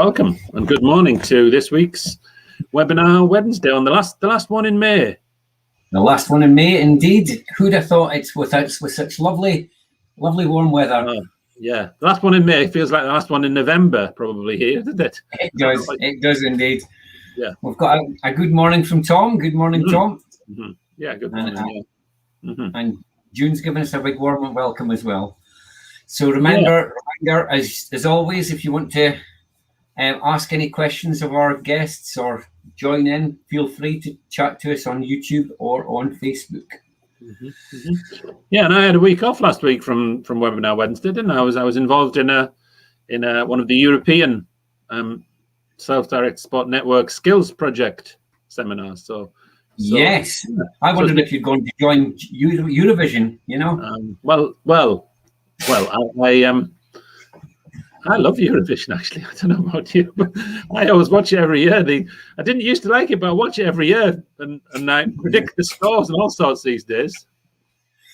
welcome and good morning to this week's webinar Wednesday on the last one in May. The last one in May, indeed. Who'd have thought it's with such lovely warm weather? Yeah, the last one in May feels like the last one in November, probably here, doesn't it? It does. It does indeed. Yeah, we've got a good morning from Tom. Good morning, Tom. Mm-hmm. Yeah, good morning. And June's given us a big warm welcome as well. So reminder, as always, if you want to ask any questions of our guests or join in, feel free to chat to us on YouTube or on Facebook. Yeah, and I had a week off last week from Webinar Wednesday, didn't I? I was involved in one of the European Self-Direct Sport Network Skills Project seminars. So yes, I wondered if you'd gone to join Eurovision. You know, I love Eurovision, actually. I don't know about you, but I always watch it every year. I didn't used to like it, but I watch it every year, and I predict the scores and all sorts these days.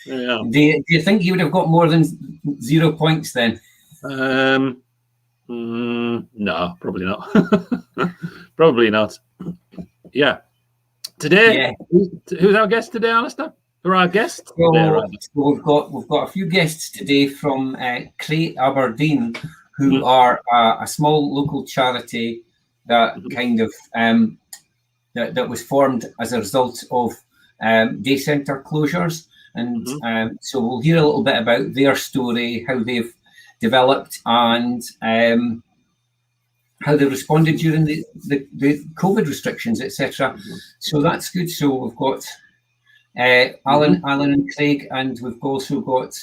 Yeah. Do you think you would have got more than 0 points then? No, probably not. Probably not. Yeah. Today, who's our guest today, Alistair? Who are our guests? So we've got a few guests today from Crate, Aberdeen, who are a small local charity that kind of that was formed as a result of day centre closures, and so we'll hear a little bit about their story, how they've developed, and how they responded during the COVID restrictions, etc. So that's good. So we've got Allan and Craig, and we've also got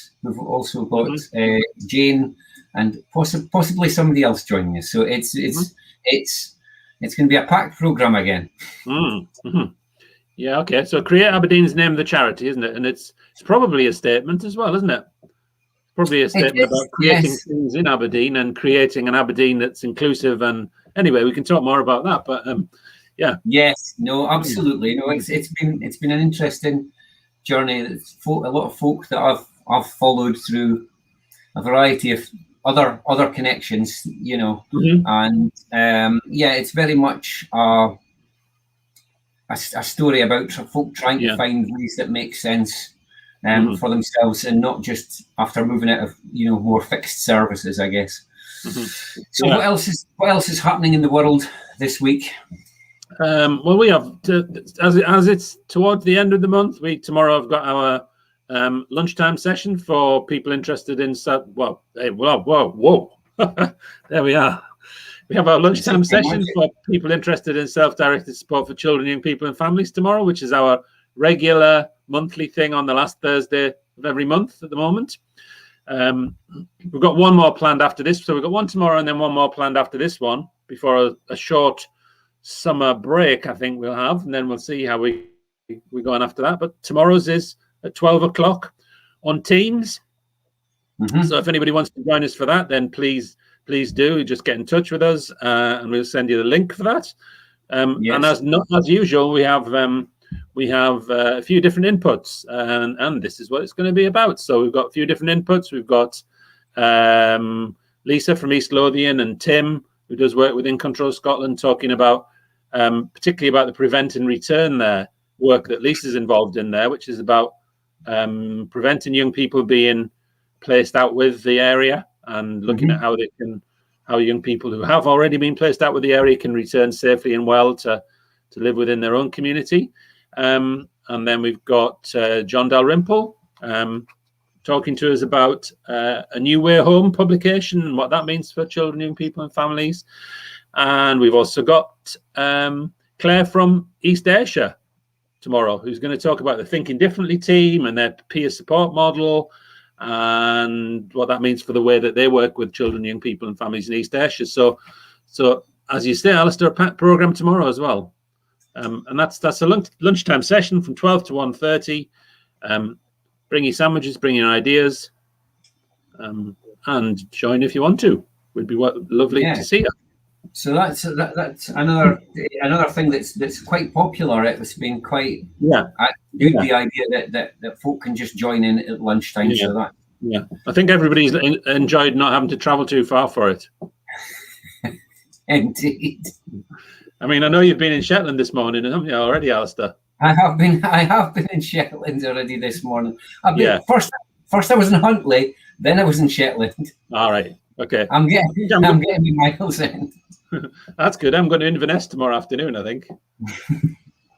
Jane and possibly somebody else joining us. So it's going to be a packed program again. Yeah, okay. So Create Aberdeen's name of the charity, isn't it? And it's probably a statement as well, isn't it? Probably a statement about creating things in Aberdeen and creating an Aberdeen that's inclusive. And anyway, we can talk more about that. But yeah. Yes. No. Absolutely. No. It's been an interesting journey. A lot of folk that I've followed through a variety of other connections. You know, and it's very much a story about folk trying to find ways that make sense for themselves, and not just after moving out of more fixed services, I guess. So what else is happening in the world this week? Well, we have as it's towards the end of the month. Tomorrow I've got our lunchtime session for people interested in whoa. There we are. We have our lunchtime session for people interested in self-directed support for children, young people and families tomorrow, which is our regular monthly thing on the last Thursday of every month at the moment. We've got one more planned after this. So we've got one tomorrow and then one more planned after this one before a short summer break, I think we'll have. And then we'll see how we go on after that. But tomorrow's is at 12 o'clock on Teams. So if anybody wants to join us for that, then please do. Just get in touch with us and we'll send you the link for that. And as usual, we have a few different inputs, and this is what it's going to be about. So we've got a few different inputs. We've got Lisa from East Lothian and Tim, who does work within Control Scotland, talking about particularly about the prevent and return there work that Lisa's involved in there, which is about preventing young people being placed out with the area and looking at how young people who have already been placed out with the area can return safely and well to live within their own community. And then we've got John Dalrymple talking to us about a New Way Home publication and what that means for children, young people and families. And we've also got Claire from East Ayrshire tomorrow, who's going to talk about the Thinking Differently team and their peer support model and what that means for the way that they work with children, young people and families in East Ayrshire. So as you say, Alistair, a packed programme tomorrow as well. And that's a lunchtime session from 12 to 1:30. Bring your sandwiches, bring your ideas, and join if you want to. Would be lovely to see you. So that's another thing that's quite popular. It's been quite good. The idea that folk can just join in at lunchtime. Yeah. So I think everybody's enjoyed not having to travel too far for it. Indeed. I mean, I know you've been in Shetland this morning, haven't you already, Alistair? I have been in Shetland already this morning. Yeah. First I was in Huntley, then I was in Shetland. All right. Okay. I'm getting my miles in. That's good. I'm going to Inverness tomorrow afternoon, I think.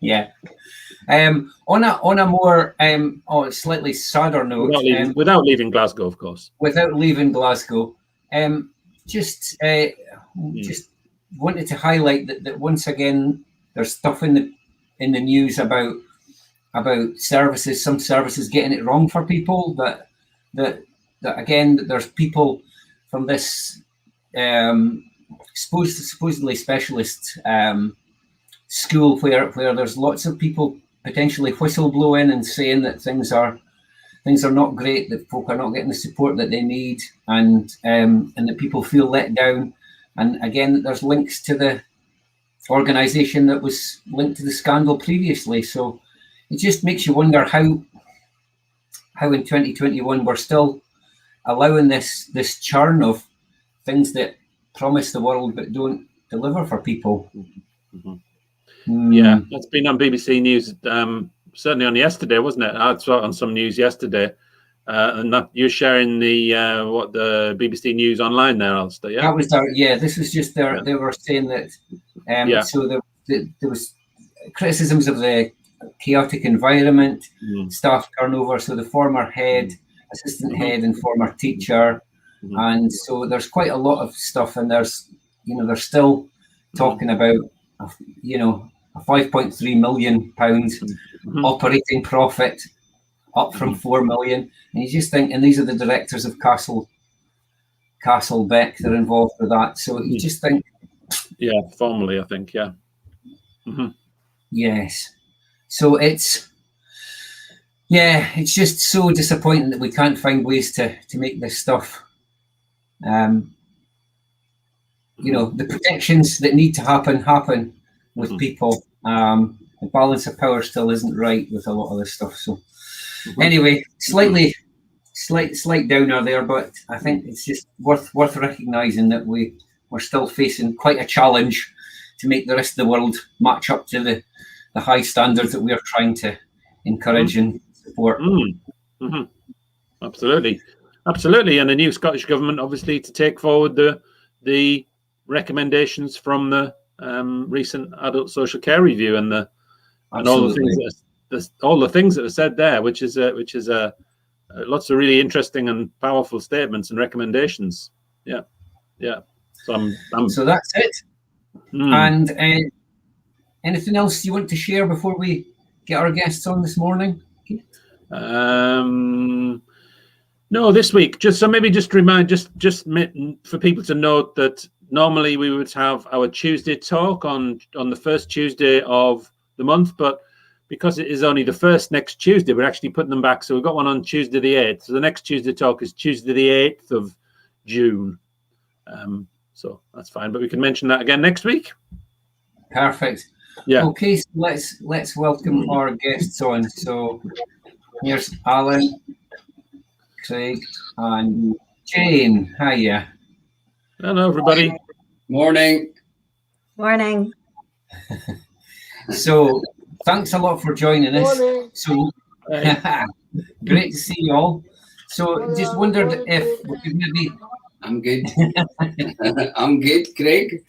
Yeah. On a more slightly sadder note, without leaving Glasgow, of course. Without leaving Glasgow, just wanted to highlight that once again there's stuff in the news about services, some services getting it wrong for people. That again, that there's people from this supposedly specialist school where there's lots of people potentially whistleblowing and saying that things are not great, that folk are not getting the support that they need, and that people feel let down. And again, there's links to the organisation that was linked to the scandal previously. So it just makes you wonder how in 2021 we're still allowing this churn of things that promise the world but don't deliver for people. Mm-hmm. Yeah, that's been on BBC News, certainly on yesterday, wasn't it? I saw it on some news yesterday. And that you're sharing the BBC News online there, Alistair, yeah? That was this was just there. Yeah. They were saying that so there was criticisms of the chaotic environment, staff turnover, so the former head, assistant head and former teacher, and so there's quite a lot of stuff, and there's they're still talking about a 5.3 million pounds operating profit, up from 4 million, and you just think, and these are the directors of Castle Beck, they're involved with that, so you just think, formally, I think, yes, so it's just so disappointing that we can't find ways to make this stuff, the protections that need to happen with people. The balance of power still isn't right with a lot of this stuff. So anyway, slight downer there, but I think it's just worth recognising that we're still facing quite a challenge to make the rest of the world match up to the high standards that we are trying to encourage and support. Absolutely, and the new Scottish government obviously to take forward the recommendations from the recent adult social care review and all the things that are said there, which is lots of really interesting and powerful statements and recommendations. Yeah. So that's it. And anything else you want to share before we get our guests on this morning? No, this week. Just remind for people to note that normally we would have our Tuesday talk on the first Tuesday of the month, but because it is only the first next Tuesday, we're actually putting them back. So we've got one on Tuesday the 8th. So the next Tuesday talk is Tuesday the 8th of June. So that's fine, but we can mention that again next week. Perfect. Yeah. Okay, so let's welcome our guests on. So here's Allan, Craig, and Jane. Hiya. Hello, everybody. Morning. So thanks a lot for joining us. So great to see you all. So just wondered if we could maybe. I'm good. I'm good, Craig.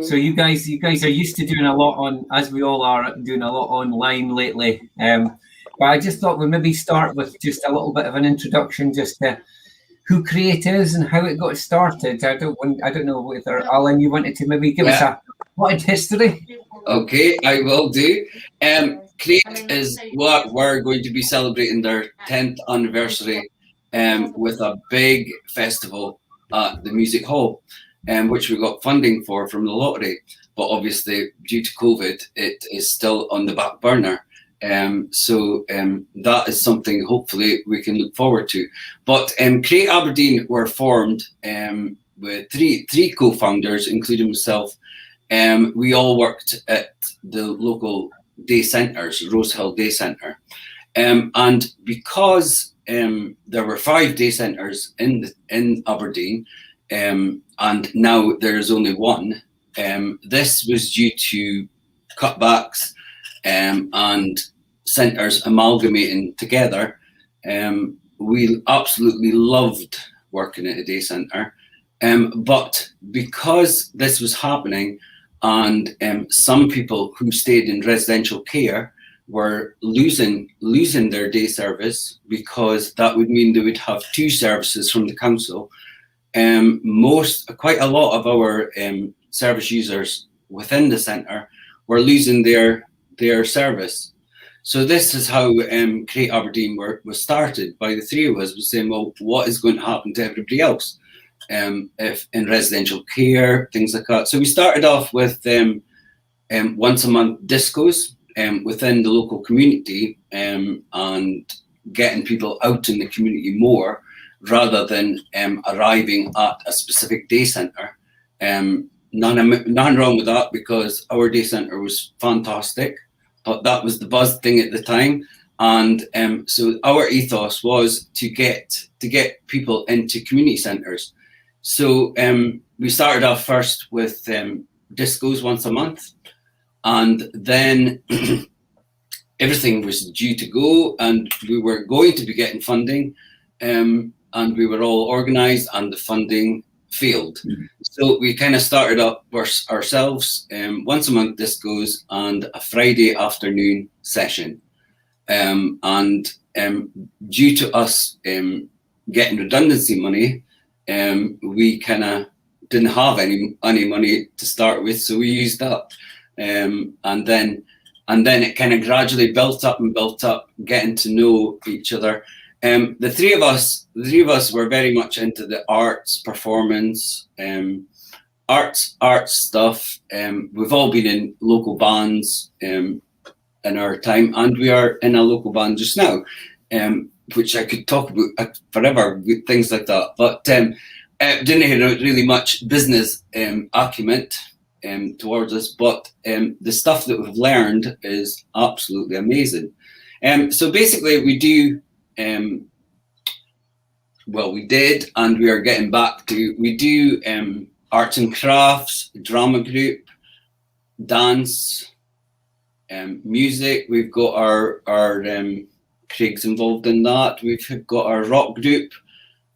So you guys are used to doing a lot on, as we all are doing a lot online lately. But I just thought we'd maybe start with just a little bit of an introduction, just to who Create is and how it got started. I don't know whether Allan, you wanted to maybe give us a potted history. Okay, I will do. Create is what we're going to be celebrating their 10th anniversary with a big festival at the Music Hall, which we got funding for from the lottery. But obviously, due to COVID, it is still on the back burner. So that is something hopefully we can look forward to. But Create Aberdeen were formed with three co-founders, including myself. We all worked at the local day centres, Rosehill Day Centre. And because there were 5 day centres in Aberdeen, and now there's only one. This was due to cutbacks and centres amalgamating together. We absolutely loved working at a day centre, but because this was happening, and some people who stayed in residential care were losing their day service, because that would mean they would have two services from the council. Quite a lot of our service users within the centre were losing their service. So this is how Create Aberdeen was started by the three of us, was saying, well, what is going to happen to everybody else if in residential care, things like that. So we started off with once a month discos within the local community, and getting people out in the community more, rather than arriving at a specific day centre. Nothing wrong with that, because our day centre was fantastic, but that was the buzz thing at the time. And so our ethos was to get people into community centres. So we started off first with discos once a month, and then everything was due to go, and we were going to be getting funding, and we were all organised, and the funding failed. So we kind of started up ourselves, once a month discos and a Friday afternoon session. And due to us getting redundancy money, we kind of didn't have any money to start with, so we used that. And then it kind of gradually built up, getting to know each other. The three of us were very much into the arts, performance, arts stuff. We've all been in local bands in our time, and we are in a local band just now, which I could talk about forever, things like that. But didn't have really much business acumen towards us, but the stuff that we've learned is absolutely amazing. So basically we do, we did, and we are getting back to, we do arts and crafts, drama group, dance, music. We've got our Craig's involved in that. We've got our rock group,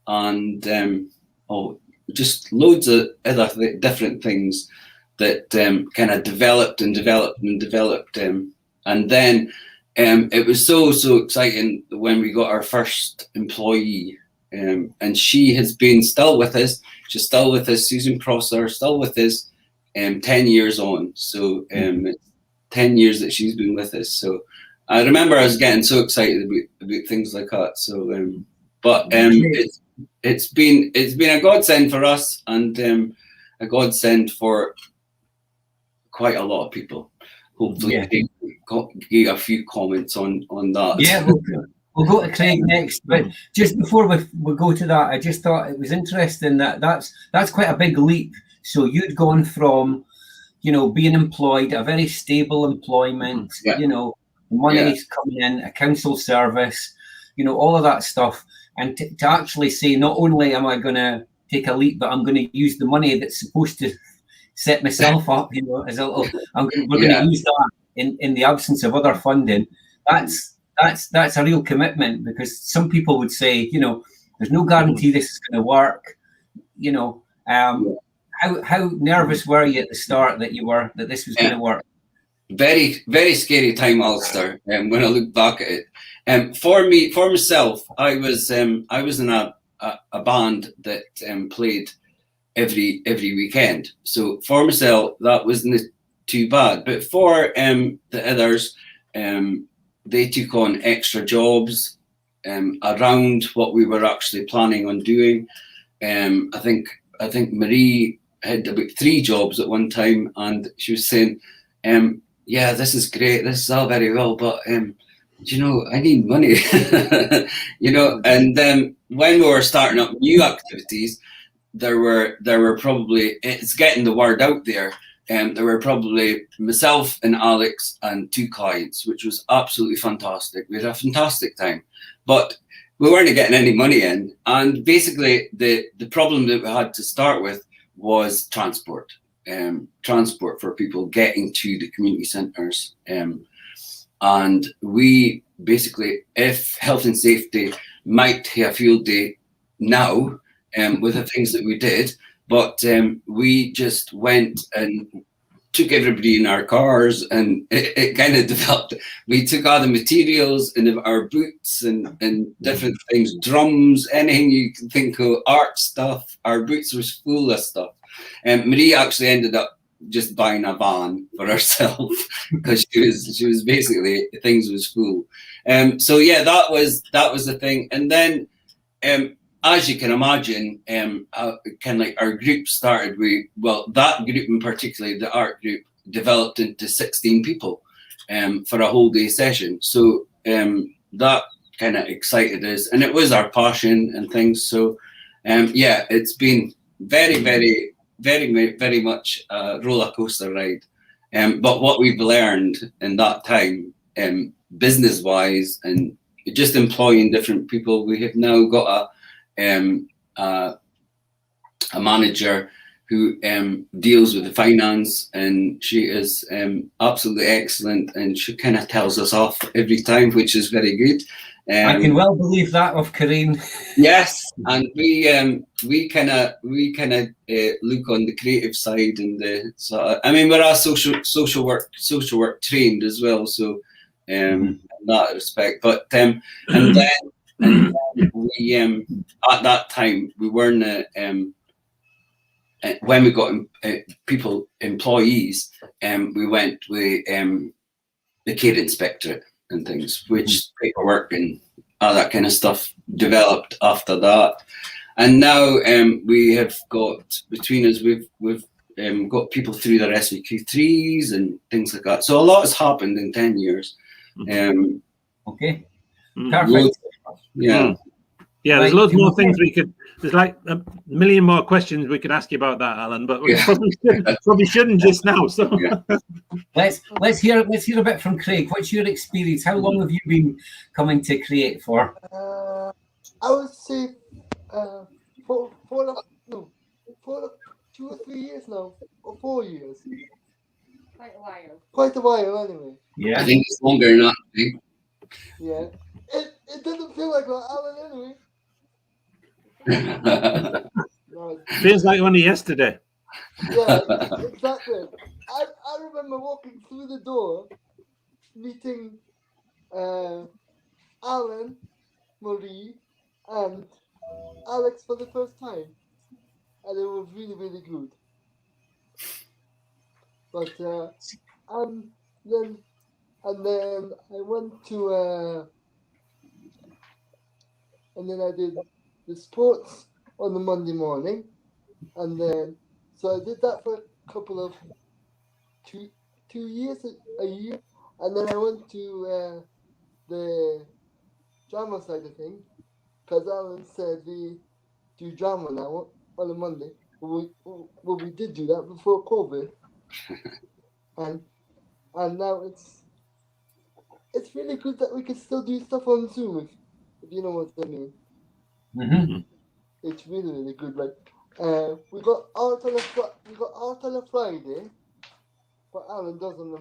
and just loads of other different things that kind of developed. And then it was so exciting when we got our first employee, and she has been still with us. She's still with us, Susan Prosser, still with us 10 years on. So it's 10 years that she's been with us. So I remember I was getting so excited about things like that. So it's been a godsend for us, and a godsend for quite a lot of people. Hopefully give a few comments on that. Yeah, we'll go to Craig next, but just before we go to that, I just thought it was interesting that that's quite a big leap. So you'd gone from, being employed, a very stable employment, money's coming in, a council service, all of that stuff, and to actually say, not only am I going to take a leap, but I'm going to use the money that's supposed to set myself up, as a little, we're going to use that in the absence of other funding. That's a real commitment, because some people would say, there's no guarantee this is going to work. How nervous were you at the start that this was going to work? Very, very scary time, Alistair. When I look back at it, for myself, I was in a band that played every weekend. So for myself, that wasn't too bad. But for the others, they took on extra jobs around what we were actually planning on doing. I think Marie had about 3 jobs at one time, and she was saying, yeah, this is great, this is all very well, but I need money. And then when we were starting up new activities, there were probably, it's getting the word out there, there were probably myself and Alex and 2 clients, which was absolutely fantastic. We had a fantastic time, but we weren't getting any money in, and basically the problem that we had to start with was transport. Transport for people getting to the community centres. And we basically, if health and safety might have a field day now with the things that we did, but we just went and took everybody in our cars, and it kind of developed. We took all the materials and our boots and different things, drums, anything you can think of, art stuff. Our boots was full of stuff. Marie actually ended up just buying a van for herself because she was basically, things was full. So yeah, that was the thing. And then as you can imagine, kind of like our group started, that group in particular, the art group, developed into 16 people for a whole day session. So that kind of excited us, and it was our passion and things. So yeah, it's been very, very, very, very much a roller coaster ride. But what we've learned in that time, business wise, and just employing different people, we have now got a manager who deals with the finance, and she is absolutely excellent, and she kind of tells us off every time, which is very good. I can well believe that of Corinne. Yes, and we kind of look on the creative side, and so I mean, we're all social work trained as well, so in that respect. But and then we at that time we weren't when we got employees, we went with the care inspectorate and things, which paperwork and all that kind of stuff developed after that. And now we have got, between us, we've got people through their SVQ3s and things like that. So a lot has happened in 10 years. Okay, perfect. Yeah. Yeah, there's loads more things there's like a million more questions we could ask you about that, Alan, but we probably shouldn't just now. So let's hear a bit from Craig. What's your experience? How long have you been coming to Create for? I would say for 2 or 3 years now, or 4 years. Quite a while, anyway. Yeah, I think it's longer than that. Yeah, it doesn't feel like that, Alan, anyway. No, feels like only yesterday. Yeah, exactly. I remember walking through the door, meeting Allan, Marie, and Alex for the first time, and it was really, really good. But then I went to and then I did the sports on the Monday morning, and then so I did that for a couple of 2 years, a year, and then I went to the drama side of things, because Alan said we do drama now on a Monday. We did do that before COVID, and now it's really good that we can still do stuff on Zoom, if you know what I mean. Mm-hmm. It's really, really good. Like we got art on a Friday, what Alan does on a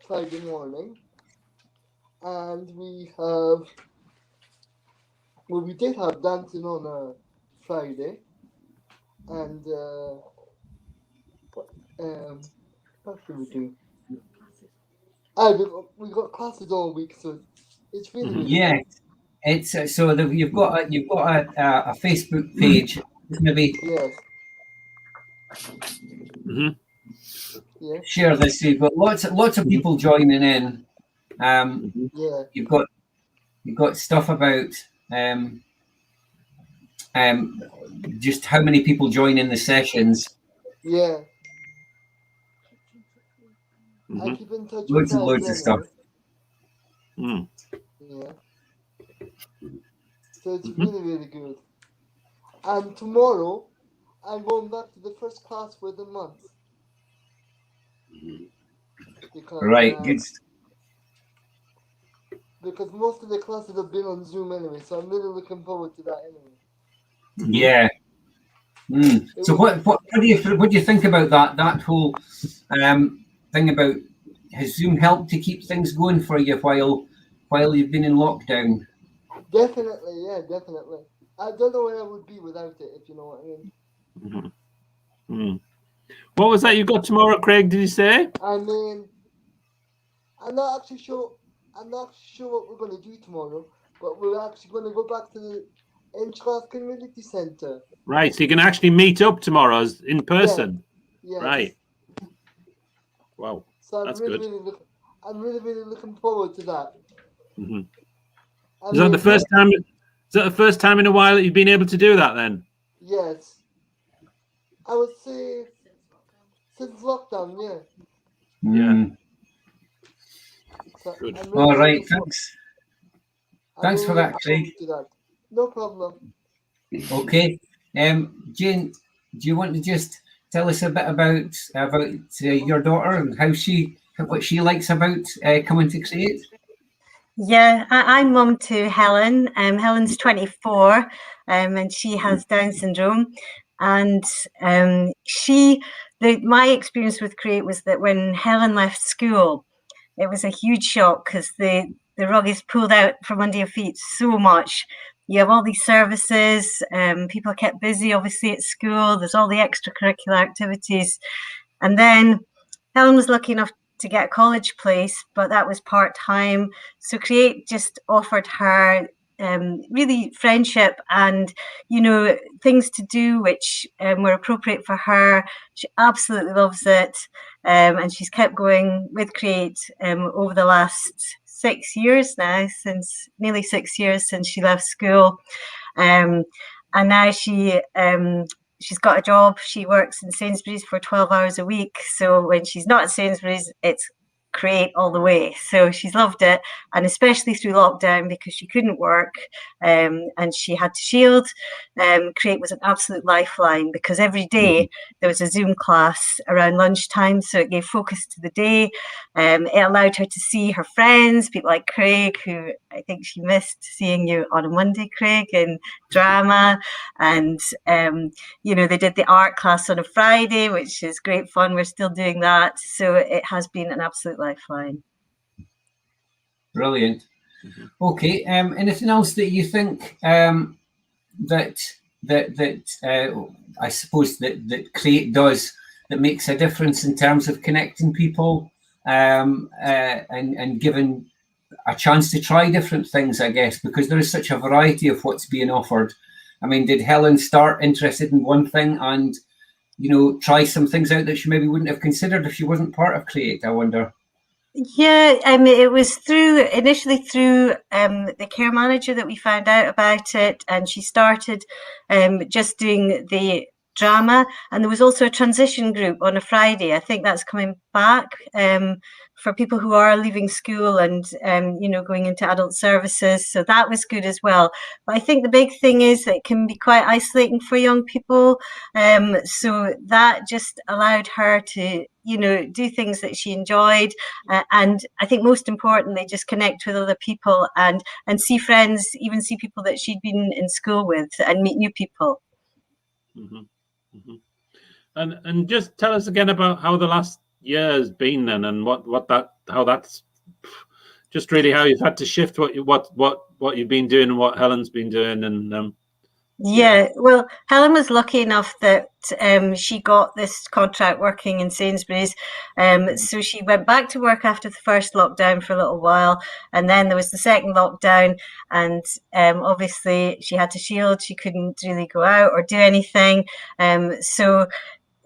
Friday morning, and we did have dancing on a Friday, and what should we do? We got classes all week, so it's really, really good. It's you've got a Facebook page, maybe. Yes. Yeah. Share this. So you've got lots of people joining in. Yeah. You've got stuff about just how many people join in the sessions. Yeah. I keep in touch with loads of stuff. Yeah. So it's really, really good. And tomorrow, I'm going back to the first class for the month. Because, right, good. because most of the classes have been on Zoom anyway, so I'm really looking forward to that anyway. Yeah. So what do you think about that whole thing about, has Zoom helped to keep things going for you while you've been in lockdown? Definitely, yeah, definitely. I don't know where I would be without it, if you know what I mean. What was that you got tomorrow, Craig? Did you say? I mean, I'm not actually sure what we're going to do tomorrow, but we're actually going to go back to the Inchclass Community Centre. Right, so you can actually meet up tomorrow in person. Yeah. Yes. Right. Wow. So That's good. I'm really looking forward to that. Is that the first time? Is that the first time in a while that you've been able to do that? Then. Yes. I would say since lockdown, yeah. Yeah. So Good. All right, thanks. Thanks for that, Craig. No problem. Okay. Jane, do you want to just tell us a bit about your daughter and what she likes about coming to Create? Yeah, I'm mum to Helen. Helen's 24, and she has Down syndrome. And my experience with Create was that when Helen left school, it was a huge shock because the rug is pulled out from under your feet so much. You have all these services, people are kept busy, obviously, at school. There's all the extracurricular activities. And then Helen was lucky enough to get a college place, but that was part-time. So Create just offered her really friendship and, things to do which were appropriate for her. She absolutely loves it. And she's kept going with Create over the last 6 years now, nearly 6 years since she left school. And now she's got a job. She works in Sainsbury's for 12 hours a week. So when she's not at Sainsbury's, it's Create all the way. So she's loved it, and especially through lockdown because she couldn't work and she had to shield. Create was an absolute lifeline because every day there was a Zoom class around lunchtime, so it gave focus to the day. It allowed her to see her friends, people like Craig, who I think she missed seeing you on a Monday, Craig, in drama. And they did the art class on a Friday, which is great fun. We're still doing that, so it has been an absolute lifeline. Brilliant. Okay. Anything else that you think that I suppose that Create does that makes a difference in terms of connecting people and giving a chance to try different things, I guess, because there is such a variety of what's being offered. I mean, did Helen start interested in one thing and, try some things out that she maybe wouldn't have considered if she wasn't part of Create, I wonder? Yeah, I mean, it was initially through the care manager that we found out about it, and she started just doing the drama, and there was also a transition group on a Friday. I think that's coming back for people who are leaving school and going into adult services, so that was good as well. But I think the big thing is that it can be quite isolating for young people, so that just allowed her to do things that she enjoyed, and I think most importantly just connect with other people and see friends, even see people that she'd been in school with, and meet new people. And just tell us again about how the last year has been then, and how that's just really how you've had to shift what you've been doing and what Helen's been doing. And well, Helen was lucky enough that she got this contract working in Sainsbury's, so she went back to work after the first lockdown for a little while, and then there was the second lockdown, and obviously she had to shield. She couldn't really go out or do anything, so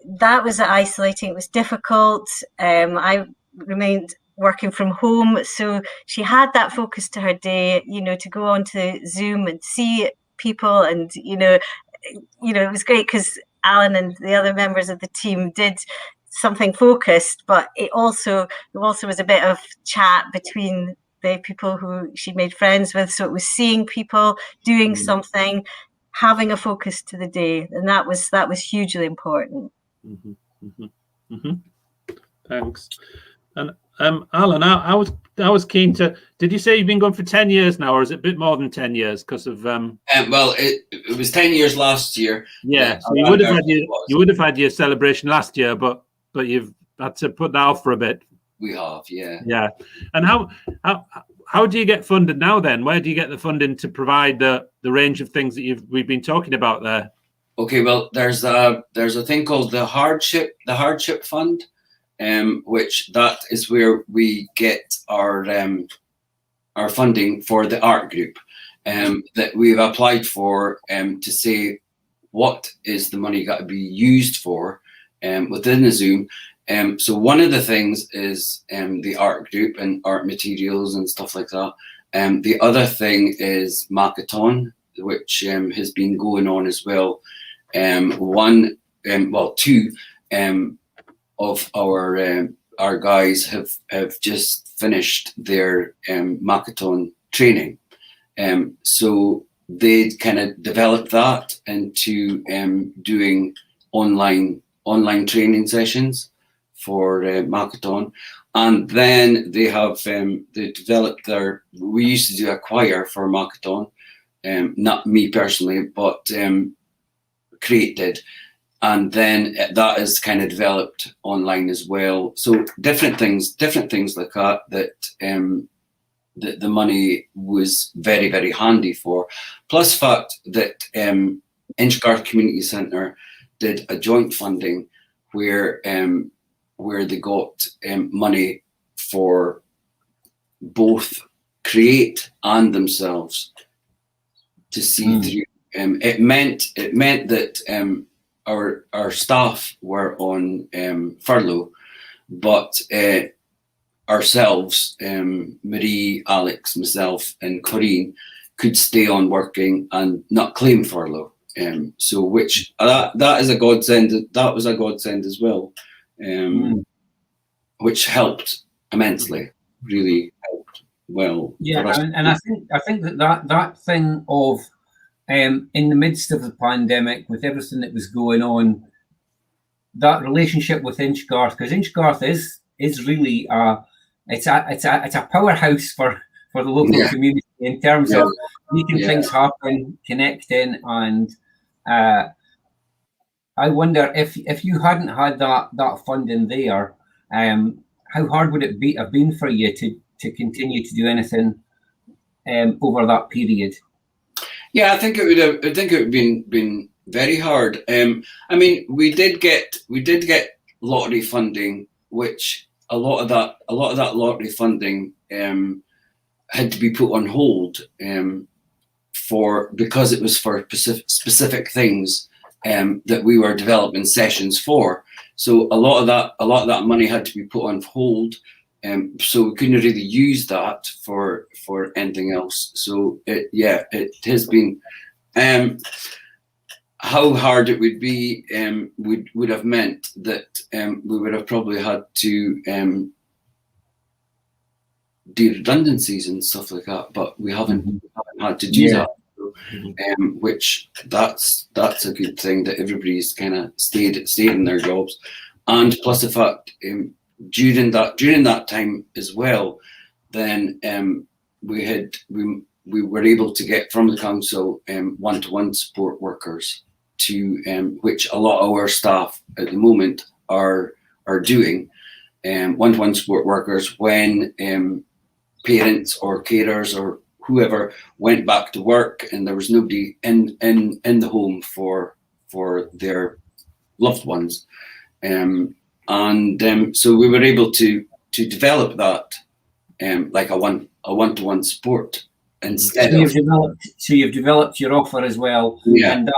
that was isolating. It was difficult. I remained working from home, so she had that focus to her day, to go onto Zoom and see people, and it was great because Allan and the other members of the team did something focused, but it also was a bit of chat between the people who she made friends with. So it was seeing people, doing something, having a focus to the day, and that was hugely important. Thanks. And Alan, I was keen to. Did you say you've been going for 10 years now, or is it a bit more than 10 years? Because of well, it was 10 years last year. Yeah, so you would have had your celebration last year, but you've had to put that off for a bit. We have, yeah. Yeah, and how do you get funded now? Then, where do you get the funding to provide the range of things that we've been talking about there? Okay, well, there's a thing called the hardship fund, which that is where we get our funding for the art group, that we've applied for, to say what is the money got to be used for, within the Zoom. So one of the things is the art group and art materials and stuff like that. The other thing is Marketon, which has been going on as well. Two of our guys have just finished their Marketon training. So they kind of developed that into doing online training sessions for Marketon. And then they have they developed we used to do a choir for Marketon, not me personally, but Create did. And then that is kind of developed online as well. So different things like that the money was very, very handy for. Plus the fact that Inchgarth Community Centre did a joint funding where they got money for both Create and themselves to see through. It meant that our staff were on furlough, but ourselves, Marie, Alex, myself, and Corinne could stay on working and not claim furlough. So which that is a godsend. That was a godsend as well, which helped immensely. Really helped well. Yeah, and I think that thing of in the midst of the pandemic, with everything that was going on, that relationship with Inchgarth, because Inchgarth is really it's a powerhouse for the local community in terms of making things happen, connecting, and I wonder if you hadn't had that funding there, how hard would it have been for you to continue to do anything over that period? Yeah, I think it would have been very hard. I mean, we did get lottery funding, which a lot of that lottery funding had to be put on hold because it was for specific things that we were developing sessions for. So a lot of that money had to be put on hold. So we couldn't really use that for anything else. So it has been how hard it would be would have meant that we would have probably had to do redundancies and stuff like that. But we haven't had to do that. So, which that's a good thing that everybody's kind of stayed in their jobs, and plus the fact. During that time as well, then we were able to get from the council one-to-one support workers to which a lot of our staff at the moment are doing one-to-one support workers when parents or carers or whoever went back to work and there was nobody in the home for their loved ones. So we were able to develop that like a one-to-one support instead of. So you've developed your offer as well, and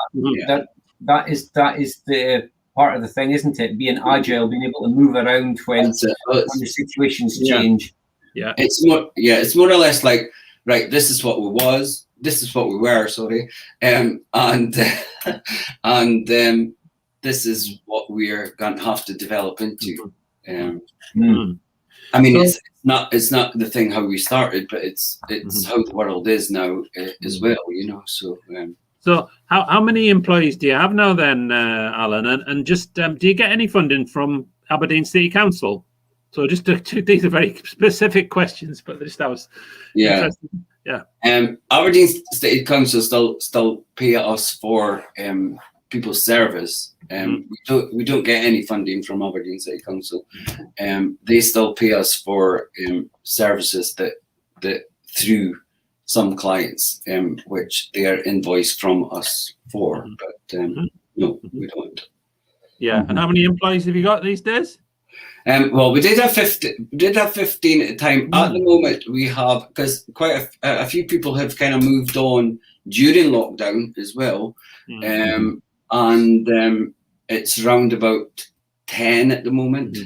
that is the part of the thing, isn't it? Being agile, being able to move around when the situations change. Yeah, it's more or less like, right, this is what we were, sorry, and this is what we're going to have to develop into. I mean, it's not the thing how we started, but it's how the world is now as well, you know. So, so how many employees do you have now then, Alan? And just do you get any funding from Aberdeen City Council? So just these are very specific questions, but that was interesting. Yeah. Aberdeen City Council still pay us for people's service. We don't get any funding from Aberdeen City Council. They still pay us for services that through some clients, which they are invoiced from us for. But no, we don't. Yeah. And how many employees have you got these days? Well, we did have 15. We did have 15 at the time. At the moment, we have, because quite a few people have kind of moved on during lockdown as well, and it's around about 10 at the moment.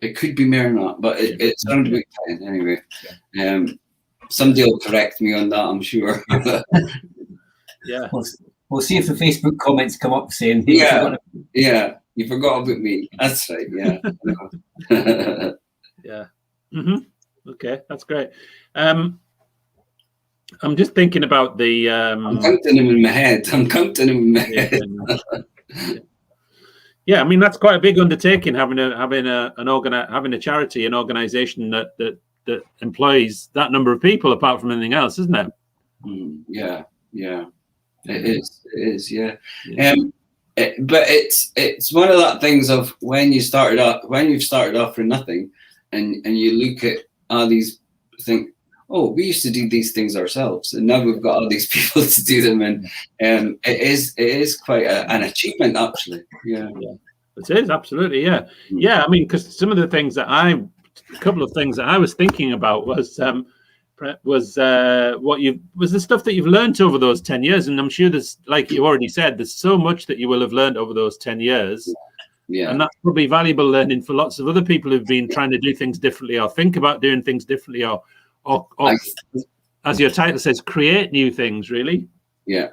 It could be more than that, but it's around about 10 anyway. Somebody will correct me on that, I'm sure. Yeah. We'll see if the Facebook comments come up saying, yeah. You forgot about me. That's right. Yeah. Yeah. Okay, that's great. I'm just thinking about the. I'm counting them in my head. Yeah, I mean that's quite a big undertaking having a charity, an organisation that employs that number of people apart from anything else, isn't it? Yeah. It is. Yeah. But it's one of that things of when you've started off for nothing, and you look at all these, think, oh, we used to do these things ourselves, and now we've got all these people to do them, and it is quite an achievement actually. Yeah, it is absolutely. Yeah. I mean, because some of the things a couple of things that I was thinking about was the stuff that you've learned over those 10 years, and I'm sure there's, like you already said, there's so much that you will have learned over those 10 years, and that's probably valuable learning for lots of other people who've been trying to do things differently or think about doing things differently, or as your title says, create new things. Really. Yeah,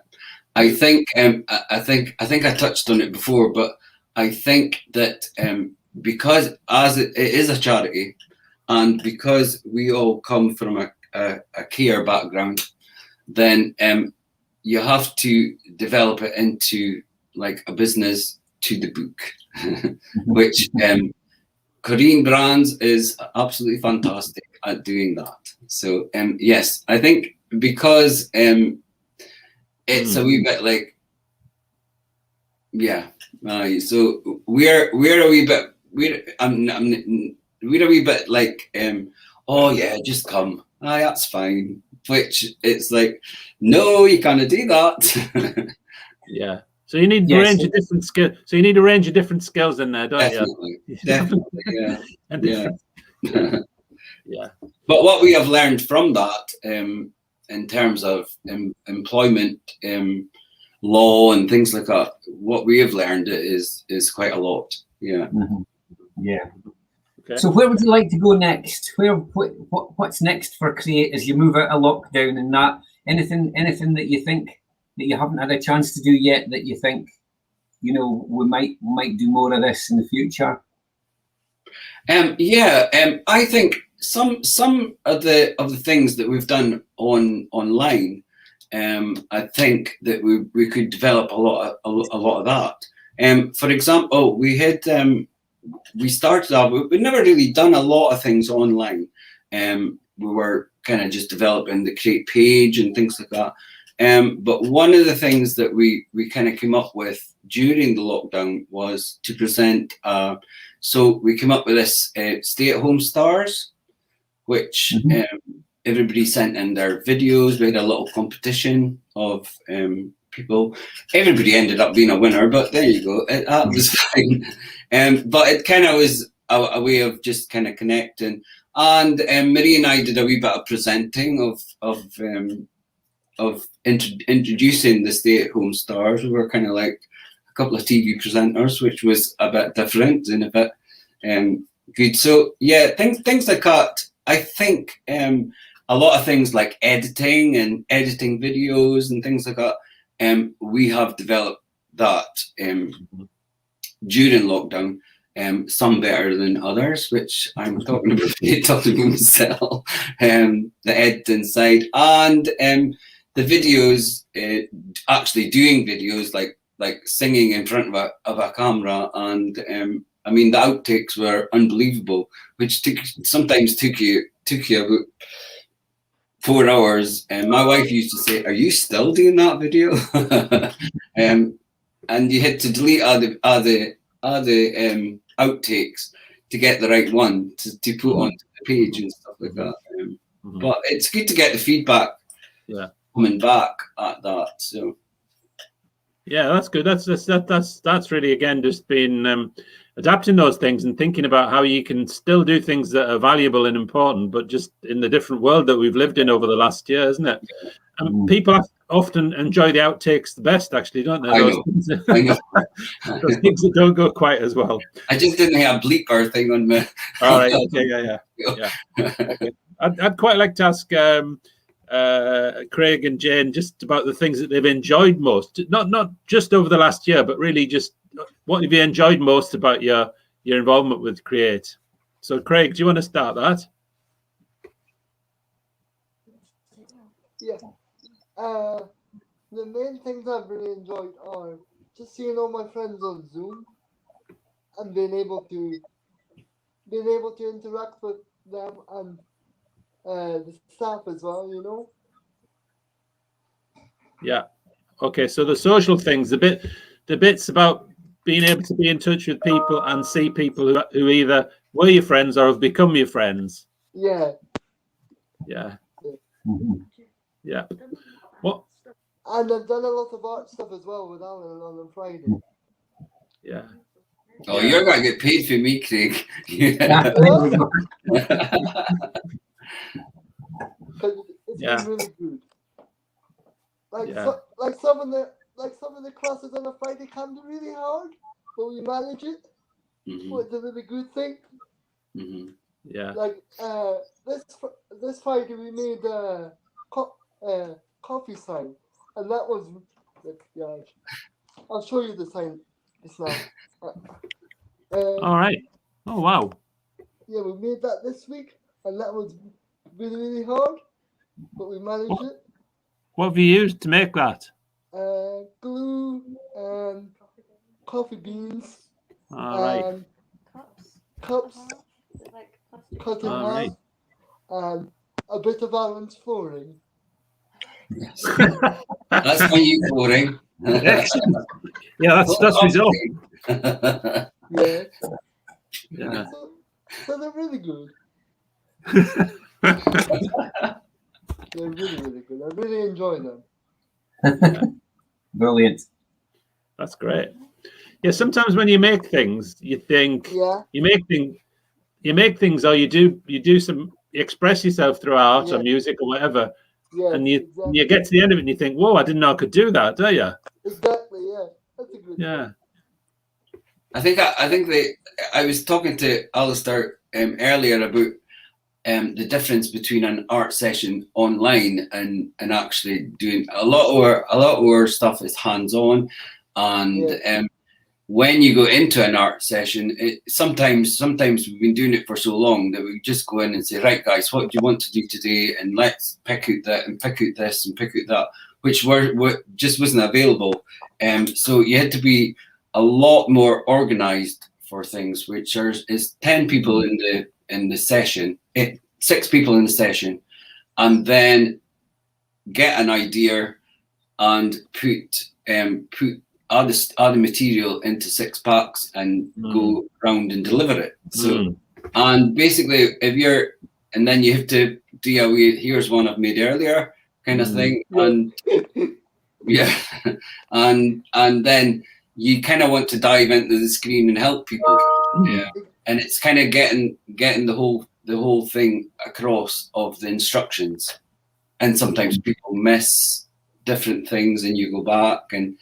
I think I touched on it before, but I think that because as it is a charity, and because we all come from a care background, then you have to develop it into like a business to the book, which Corrine Brands is absolutely fantastic at doing that. So yes, I think because it's a wee bit like, so we're a wee bit we're a wee bit like oh yeah, just come. That's fine. Which it's like, no, you can't do that. Yeah. So you need a range of different skills. So you need a range of different skills in there, don't you? Definitely. Yeah. Yeah. But what we have learned from that, in terms of employment law and things like that, what we have learned is quite a lot. Yeah. Yeah. Okay. So where would you like to go next? What's next for Create as you move out of lockdown and that? Anything that you think that you haven't had a chance to do yet that you think, we might do more of this in the future? I think some of the things that we've done online, I think that we could develop a lot of that. For example, we started off, we've never really done a lot of things online. We were kind of just developing the Create page and things like that. But one of the things that we kind of came up with during the lockdown was to present. So we came up with this stay-at-home stars, which everybody sent in their videos. We had a little competition of people. Everybody ended up being a winner, but there you go. That was fine. But it kind of was a way of just kind of connecting. And Marie and I did a wee bit of presenting of introducing the stay-at-home stars. We were kind of like a couple of TV presenters, which was a bit different and a bit good. So yeah, things like that. I think a lot of things like editing videos and things like that. We have developed that during lockdown. Some better than others, which I'm talking about myself. The editing side and the videos, actually doing videos like singing in front of a camera and I mean, the outtakes were unbelievable, which sometimes took you about 4 hours. And my wife used to say, "Are you still doing that video?" And you had to delete all the outtakes to get the right one to put onto the page and stuff like that. But it's good to get the feedback. Yeah, coming back at that. So yeah, that's good. That's really, again, just been adapting those things and thinking about how you can still do things that are valuable and important, but just in the different world that we've lived in over the last year, isn't it? And people often enjoy the outtakes the best, actually, don't they? I know. Those things that don't go quite as well. I just didn't have a bleeper thing on my. All right. Okay. Yeah. Okay. I'd quite like to ask Craig and Jane just about the things that they've enjoyed most, not just over the last year, but really just what have you enjoyed most about your involvement with Create. So Craig, do you want to start that? Yeah. The main things I've really enjoyed are just seeing all my friends on Zoom and being able to interact with them and the staff as well, you know. Yeah. Okay. So the social things, the bits about being able to be in touch with people and see people who either were your friends or have become your friends. Yeah. Yeah. Mm-hmm. Yeah. What? And I've done a lot of art stuff as well with Allan on Friday. Yeah. Oh, you're gonna get paid for me, Craig. Because it's been really good. Like some of the classes on a Friday can be really hard, but we manage it. So it's a really good thing. Yeah. Like this Friday we made a coffee sign, and that was I'll show you the sign just now. All right. Oh wow. Yeah, we made that this week, and that was really, really hard, but we managed it. What have you used to make that? Glue and coffee beans. All right. Cups cut in half, and a bit of Allan's flooring. Yes. That's my new flooring. Yeah, that's result. Yeah. Yeah. So they're really good. They're really, really good. I really enjoy them. Brilliant. That's great. Yeah, sometimes when you make things, you think you make things, or you express yourself through art or music or whatever, and you get to the end of it and you think, whoa, I didn't know I could do that, do you? Exactly. Yeah, that's a good. Yeah. I think I was talking to Alistair earlier about the difference between an art session online and actually doing a lot of our stuff is hands-on, and when you go into an art session, sometimes we've been doing it for so long that we just go in and say, right guys, what do you want to do today, and let's pick out that and pick out this and pick out that, which just wasn't available. So you had to be a lot more organized for things, which is 10 people in the session, 6 people in the session, and then get an idea and put all the material into 6 packs and go round and deliver it. So and basically and then you have to do here's one I've made earlier kind of thing, and and then you kind of want to dive into the screen and help people, and it's kind of getting the whole thing across of the instructions, and sometimes people miss different things and you go back and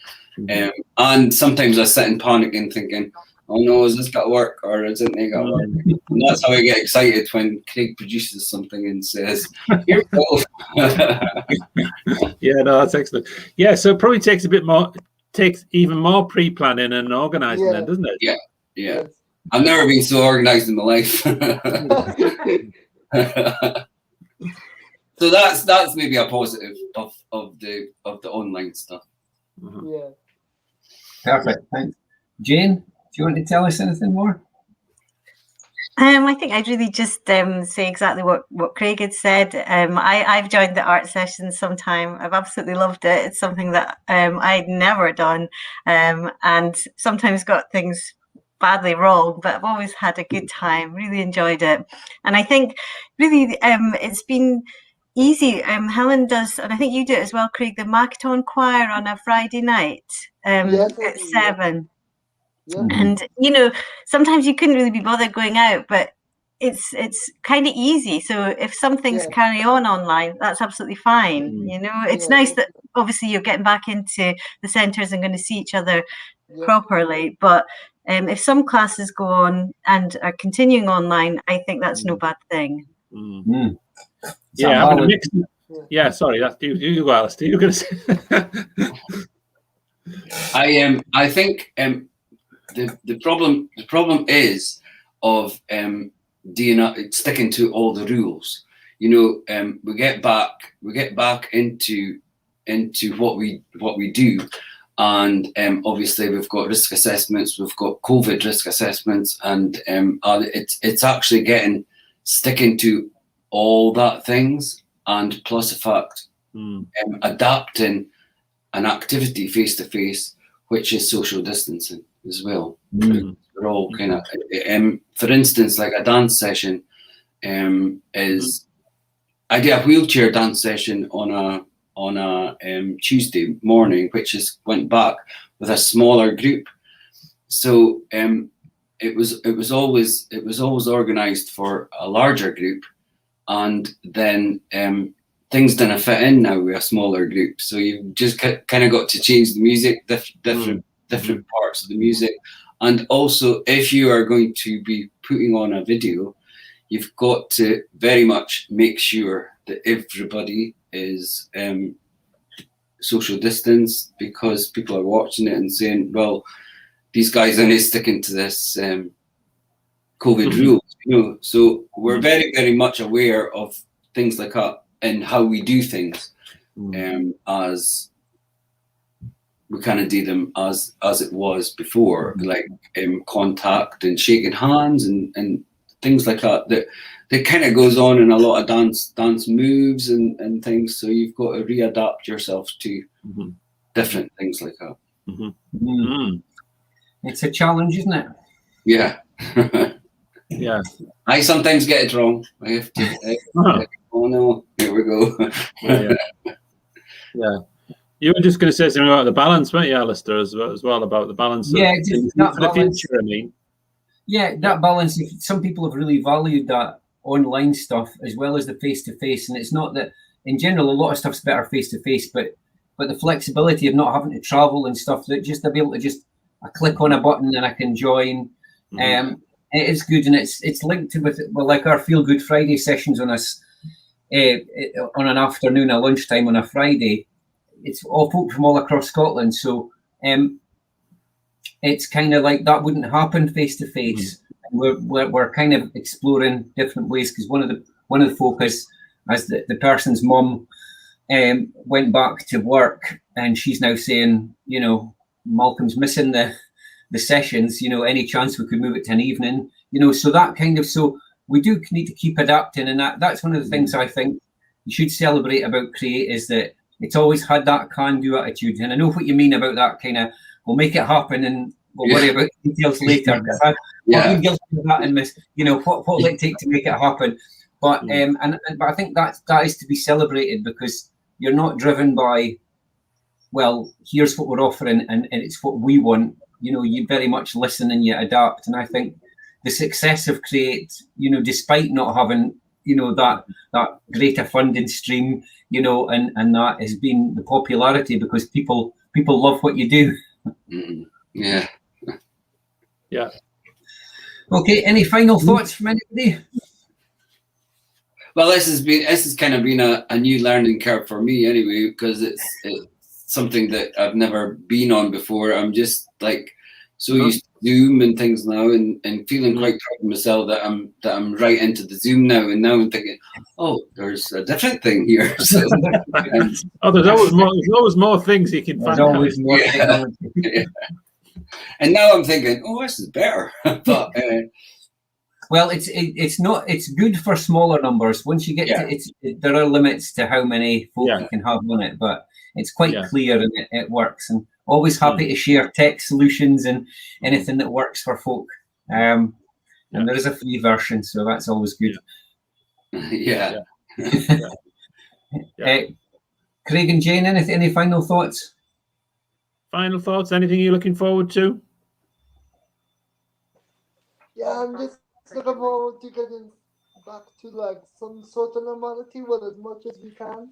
sometimes I sit in panic and thinking, oh no, is this got to work or isn't it got to work? And that's how I get excited when Craig produces something and says, here we go. Yeah, no, that's excellent. Yeah, so it probably takes even more pre-planning and organising then, doesn't it? Yeah. I've never been so organised in my life. So that's maybe a positive of the online stuff. Yeah. Perfect. Thanks. Jane, do you want to tell us anything more? I think I'd really just say exactly what Craig had said. I've joined the art sessions sometime. I've absolutely loved it. It's something that I'd never done, and sometimes got things badly wrong, but I've always had a good time, really enjoyed it. And I think really it's been easy. Helen does, and I think you do it as well, Craig, the Makaton Choir on a Friday night Yes, I at do, 7. Yeah. And you know, sometimes you couldn't really be bothered going out, but it's kind of easy. So if some things Yeah. carry on online, that's absolutely fine. You know, it's Yeah, nice that obviously you're getting back into the centres and going to see each other Yeah. properly. But if some classes go on and are continuing online, I think that's no bad thing. Yeah, I'm gonna mix. Yeah, sorry, that's you, Alistair. You're going to say. I think the problem is of sticking to all the rules. You know, we get back into what we do, and obviously we've got risk assessments, we've got COVID risk assessments, and it's actually sticking to all that things, and plus the fact adapting an activity face to face, which is social distancing as well. We're all kind of, for instance, like a dance session is, I did a wheelchair dance session on a Tuesday morning, which went back with a smaller group. So it was always organised for a larger group, and then things didn't fit in now with a smaller group. So you just kind of got to change the music, different parts of the music. And also, if you are going to be putting on a video, you've got to very much make sure that everybody is social distance, because people are watching it and saying, well, these guys are not sticking to this COVID rules. You know, so we're very, very much aware of things like that and how we do things, as we kind of do them as it was before, like contact and shaking hands and things like that. That kind of goes on in a lot of dance moves and things. So you've got to readapt yourself to different things like that. It's a challenge, isn't it? Yeah. Yeah. I sometimes get it wrong. I have to. Oh no! Here we go. Yeah. You were just going to say something about the balance, weren't you, Alistair, as well about the balance. Yeah, of, just for the future. I mean. Yeah, that balance. Some people have really valued that online stuff as well as the face-to-face, and it's not that in general a lot of stuff's better face-to-face, but the flexibility of not having to travel and stuff, that just to be able to just click on a button and I can join. It is good, and it's linked to with like our Feel Good Friday sessions on us on an afternoon, a lunchtime on a Friday. It's all folk from all across Scotland, so it's kind of like that wouldn't happen face to face. We're kind of exploring different ways, because one of the focus, as the person's mum went back to work, and she's now saying, you know, Malcolm's missing the sessions, you know, any chance we could move it to an evening, you know, so that kind of, so we do need to keep adapting, and that's one of the things I think you should celebrate about Create, is that it's always had that can-do attitude. And I know what you mean about that kind of, we'll make it happen and we'll worry about details later. I've been guilty of that, and you know, what will it take to make it happen? But but I think that is to be celebrated, because you're not driven by, well, here's what we're offering and it's what we want. You know, you very much listen and you adapt. And I think the success of Create, you know, despite not having, you know, that greater funding stream, you know, and that has been the popularity, because people love what you do. Yeah. Okay, any final thoughts from anybody? Well, this has kind of been a new learning curve for me anyway, because it's something that I've never been on before. I'm just like so used to Zoom and things now, and feeling quite proud of myself that I'm right into the Zoom now. And now I'm thinking, oh, there's a different thing here. So, there's always more things you can find. There's always more technology. And now I'm thinking, oh, this is better. But Well, it's not. It's good for smaller numbers. Once you get to there are limits to how many folk you can have on it, but it's quite clear and it works. And always happy to share tech solutions and anything that works for folk. And there is a free version, so that's always good. Yeah. Craig and Jane, any final thoughts? Final thoughts? Anything you're looking forward to? Yeah, I'm just looking forward to getting back to like some sort of normality, well, as much as we can.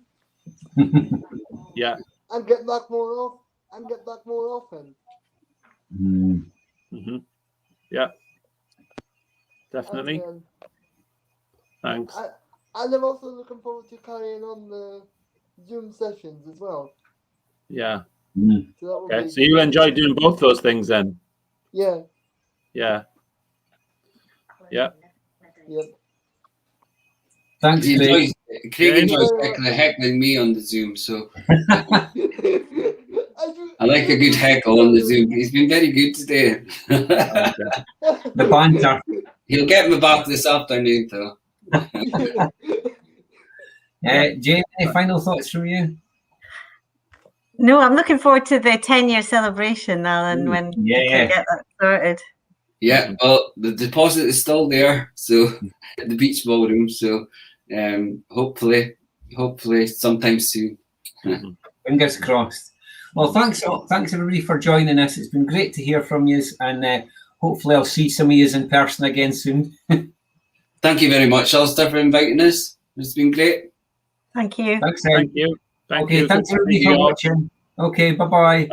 Yeah. And get back more often. Mm-hmm. Yeah. Definitely. Thanks. And I'm also looking forward to carrying on the Zoom sessions as well. Yeah. So okay. So you'll enjoy doing both those things then? Yeah. Yeah. Yeah. Yep. Thanks, Craig. Craig enjoys heckling me on the Zoom, so I like a good heckle on the Zoom. He's been very good today. The banter. He'll get me back this afternoon, though. Jane, any final thoughts from you? No, I'm looking forward to the 10-year celebration, Alan, when we can get that started. Yeah, well, the deposit is still there, so at the beach ballroom. So hopefully sometime soon. Fingers crossed. Well, thanks everybody for joining us. It's been great to hear from you, and hopefully I'll see some of you in person again soon. Thank you very much, Alistair, for inviting us. It's been great. Thank you. Thanks, Thank you. Thanks everybody for watching. Okay, bye-bye.